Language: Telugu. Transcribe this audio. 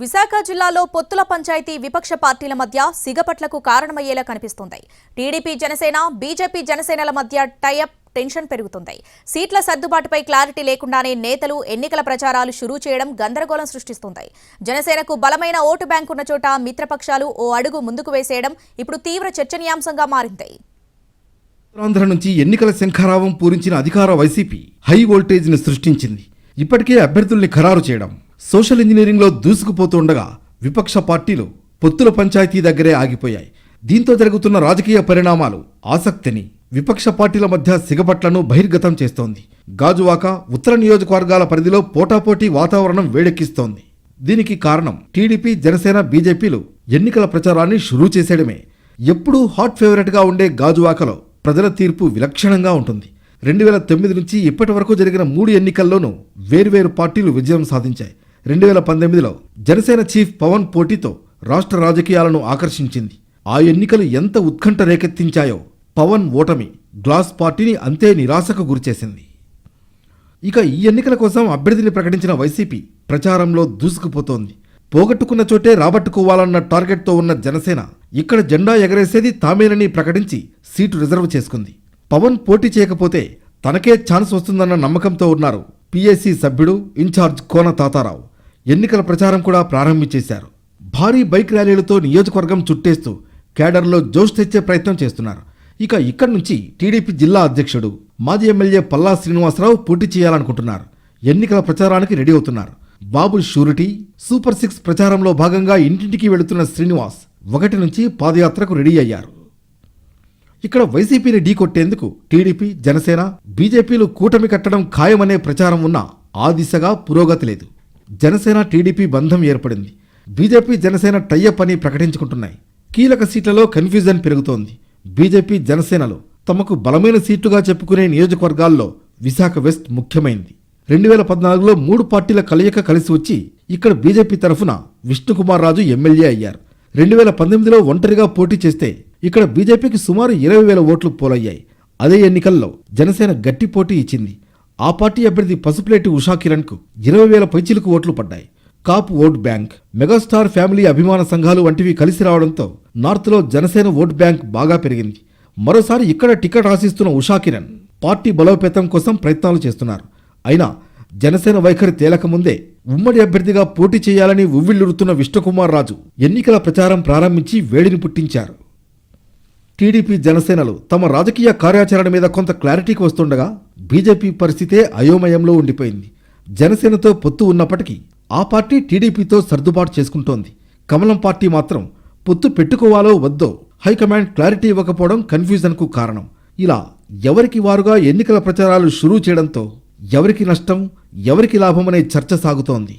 విశాఖ జిల్లాలో పొత్తుల పంచాయతీ విపక్ష పార్టీల మధ్య సిగపట్లకు కారణమయ్యేలా కనిపిస్తోంది. టీడీపీ జనసేన, బీజేపీ జనసేనల మధ్య టైఅప్ టెన్షన్ పెరుగుతుంది. సీట్ల సర్దుబాటుపై క్లారిటీ లేకుండానే నేతలు ఎన్నికల ప్రచారాలు షురూ చేయడం గందరగోళం సృష్టిస్తుంది. జనసేనకు బలమైన ఓటు బ్యాంక్ ఉన్న చోట మిత్రపక్షాలు ఓ అడుగు ముందుకు వేసేయడం ఇప్పుడు తీవ్ర చర్చనీయాంశంగా మారింది. ఆంధ్ర నుంచి ఎన్నికల శంఖారావం పూరించిన అధికార వైసీపీ హై వోల్టేజ్ ని సృష్టించింది. ఇప్పటికే అభ్యర్థుల్ని ఖరారు చేయడం, సోషల్ ఇంజనీరింగ్ లో దూసుకుపోతుండగా విపక్ష పార్టీలు పొత్తుల పంచాయతీ దగ్గరే ఆగిపోయాయి. దీంతో జరుగుతున్న రాజకీయ పరిణామాలు ఆసక్తిని, విపక్ష పార్టీల మధ్య సిగపట్లను బహిర్గతం చేస్తోంది. గాజువాక, ఉత్తర నియోజకవర్గాల పరిధిలో పోటాపోటీ వాతావరణం వేడెక్కిస్తోంది. దీనికి కారణం టీడీపీ, జనసేన, బీజేపీలు ఎన్నికల ప్రచారాన్ని షురూ చేసేయడమే. ఎప్పుడూ హాట్ ఫేవరెట్ గా ఉండే గాజువాకలో ప్రజల తీర్పు విలక్షణంగా ఉంటుంది. 2009 నుంచి ఇప్పటి వరకు జరిగిన 3 ఎన్నికల్లోనూ వేర్వేరు పార్టీలు విజయం సాధించాయి. 2019లో జనసేన చీఫ్ పవన్ పోటీతో రాష్ట్ర రాజకీయాలను ఆకర్షించింది. ఆ ఎన్నికలు ఎంత ఉత్కంఠ రేకెత్తించాయో పవన్ ఓటమి గ్లాస్ పార్టీని అంతే నిరాశకు గురిచేసింది. ఇక ఈ ఎన్నికల కోసం అభ్యర్థిని ప్రకటించిన వైసీపీ ప్రచారంలో దూసుకుపోతోంది. పోగొట్టుకున్న చోటే రాబట్టుకోవాలన్న టార్గెట్తో ఉన్న జనసేన ఇక్కడ జెండా ఎగరేసేది తామేనని ప్రకటించి సీటు రిజర్వ్ చేసుకుంది. పవన్ పోటీ చేయకపోతే తనకే ఛాన్స్ వస్తుందన్న నమ్మకంతో ఉన్నారు పీఏసీ సభ్యుడు, ఇన్ఛార్జ్ కోన తాతారావు. ఎన్నికల ప్రచారం కూడా ప్రారంభించేశారు. భారీ బైక్ ర్యాలీలతో నియోజకవర్గం చుట్టేస్తూ కేడర్లో జోష్ తెచ్చే ప్రయత్నం చేస్తున్నారు. ఇక ఇక్కడి నుంచి టీడీపీ జిల్లా అధ్యక్షుడు, మాజీ ఎమ్మెల్యే పల్లా శ్రీనివాసరావు పోటీ చేయాలనుకుంటున్నారు. ఎన్నికల ప్రచారానికి రెడీ అవుతున్నారు. బాబు షూరిటీ, సూపర్ 6 ప్రచారంలో భాగంగా ఇంటింటికి వెళుతున్న శ్రీనివాస్ 1 నుంచి పాదయాత్రకు రెడీ అయ్యారు. ఇక్కడ వైసీపీని ఢీకొట్టేందుకు టీడీపీ, జనసేన, బీజేపీలు కూటమి కట్టడం ఖాయమనే ప్రచారం ఉన్నా ఆ దిశగా పురోగతి లేదు. జనసేన టీడీపీ బంధం ఏర్పడింది. బీజేపీ, జనసేన టైఅప్ అని ప్రకటించుకుంటున్నాయి. కీలక సీట్లలో కన్ఫ్యూజన్ పెరుగుతోంది. బీజేపీ, జనసేనలు తమకు బలమైన సీట్లుగా చెప్పుకునే నియోజకవర్గాల్లో విశాఖ వెస్ట్ ముఖ్యమైంది. 2014లో 3 పార్టీల కలయిక కలిసి వచ్చి ఇక్కడ బీజేపీ తరఫున విష్ణుకుమార్ రాజు ఎమ్మెల్యే అయ్యారు. 2018లో ఒంటరిగా పోటీ చేస్తే ఇక్కడ బీజేపీకి సుమారు 20,000 ఓట్లు పోలయ్యాయి. అదే ఎన్నికల్లో జనసేన గట్టి పోటీ ఇచ్చింది. ఆ పార్టీ అభ్యర్థి పసుపులేటి ఉషాకిరణ్కు 20,000 పైచిలకు ఓట్లు పడ్డాయి. కాపు ఓట్ బ్యాంక్, మెగాస్టార్ ఫ్యామిలీ అభిమాన సంఘాలు వంటివి కలిసి రావడంతో నార్త్లో జనసేన ఓట్ బ్యాంక్ బాగా పెరిగింది. మరోసారి ఇక్కడ టికెట్ ఆశిస్తున్న ఉషాకిరణ్ పార్టీ బలోపేతం కోసం ప్రయత్నాలు చేస్తున్నారు. అయినా జనసేన వైఖరి తేలకముందే ఉమ్మడి అభ్యర్థిగా పోటీ చేయాలని ఉవ్విళ్లురుతున్న విష్ణుకుమార్ రాజు ఎన్నికల ప్రచారం ప్రారంభించి వేడిని పుట్టించారు. టీడీపీ, జనసేనలు తమ రాజకీయ కార్యాచరణ మీద కొంత క్లారిటీకి వస్తుండగా బీజేపీ పరిస్థితే అయోమయంలో ఉండిపోయింది. జనసేనతో పొత్తు ఉన్నప్పటికీ ఆ పార్టీ టీడీపీతో సర్దుబాటు చేసుకుంటోంది. కమలం పార్టీ మాత్రం పొత్తు పెట్టుకోవాలో వద్దో హైకమాండ్ క్లారిటీ ఇవ్వకపోవడం కన్ఫ్యూజన్కు కారణం. ఇలా ఎవరికి వారుగా ఎన్నికల ప్రచారాలు షురూ చేయడంతో ఎవరికి నష్టం, ఎవరికి లాభమనే చర్చ సాగుతోంది.